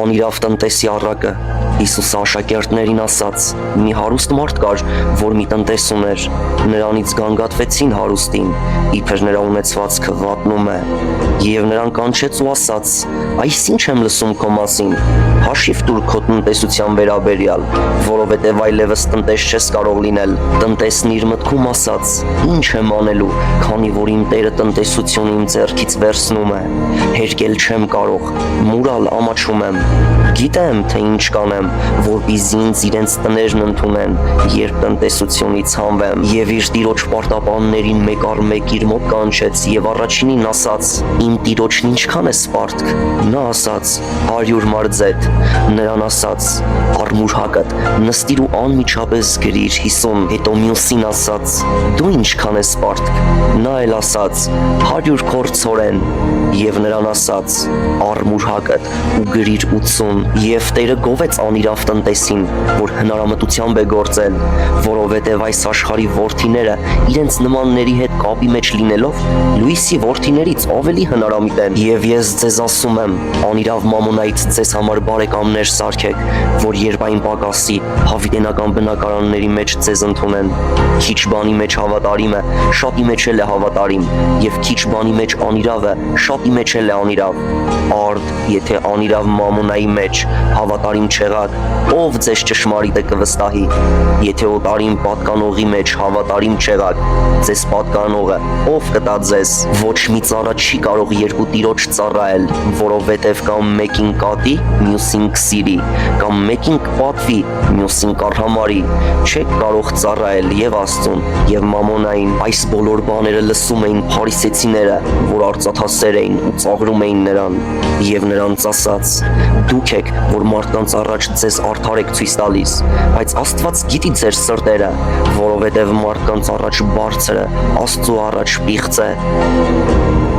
Անիրավ տնտեսի առակը Հիսուս աշակերտներին ասաց. մի հարուստ մարդ կար, որ մի տնտես ուներ, նրանից գանգատվեցին հարուստին, իբր նրա ունեցվածքը վատնում է, եւ նրան կանչեց ու ասաց. այս ինչ եմ լսում քո մասին, հաշիվ տուր քո տնտեսության վերաբերյալ, որովհետեւ այլևս տնտես չես կարող լինել։ Տնտեսն իր մտքում ասաց. ինչ եմ անելու, քանի որ իմ Տերը տնտեսությունը իմ ձեռքից վերցնում է, հերկել չեմ կարող, մուրալ ամաչում եմ, գիտեմ, թե ինչ կանեմ, որպեսզի ինձ իրենց տներն ընդունեն, երբ տնտեսությունից հանվեմ։ Եվ իր տիրոջ պարտապաններին մեկ առ մեկ իր մոտ կանչեց եւ առաջինին ասաց. իմ տիրոջն ինչքան է սպարտք։ Նա ասաց. 100 մարզետ։ Նրան ասաց. արմուր հակդ, նստիր ու անմիջապես գրիր 50։ Հետո մյուսին ասաց. դու ինչքան է սպարտք։ Նա էլ ասաց. 100 քորձորեն։ Եվ նրան ասաց. արմուր հակդ ու գրիր 80։ Եվ Տերը գովեց անիրավ տնտեսին, որ հնարամտությամբ է գործել, որովհետև այս աշխարհի որդիները իրենց նմանների հետ կապի մեջ լինելով լույսի որդիներից ավելի հնարամիտ են։ Եվ ես ձեզ ասում եմ, անիրավ մամոնայից ձեզ համար բարեկամներ սարքեք, որ երբ այն պակասի, հավիտենական բնակարանների մեջ ձեզ ընդունեն։ Քիչ բանի մեջ հավատարիմը շատի մեջ էլ է հավատարիմ, եւ քիչ բանի մեջ անիրավը շատի մեջ էլ է անիրավ։ Արդ, եթե անիրավ մամոնայի մեջ հավատարիմ չեղաք, ով ձեզ ճշմարիտը կվստահի։ Եթե օտարին պատկանողի մեջ հավատարիմ չեղաք, ձեզ պատկանողը ով կտա ձեզ։ Ոչ մի ծառա չի կարող երկու տիրոջ ծառայել, որովհետև կամ մեկին կատի, մյուսին կսիրի, կամ մեկին կպատվի, մյուսին կառհամարի։ Չեք կարող ծառայել եւ Աստծուն եւ մամոնային։ Այս բոլոր բաները լսում էին փարիսեցիները, որ արծաթասեր էին ու ծաղրում էին նրան։ Եվ նրանց ասաց. դուք եք, որ մարդկանց առաջ ձեզ արդար եք ցույց տալիս, բայց Աստված գիտի ձեր սրտերը, որովհետև մարդկանց առաջ բարձրը, Աստծու առաջ պիղծ է։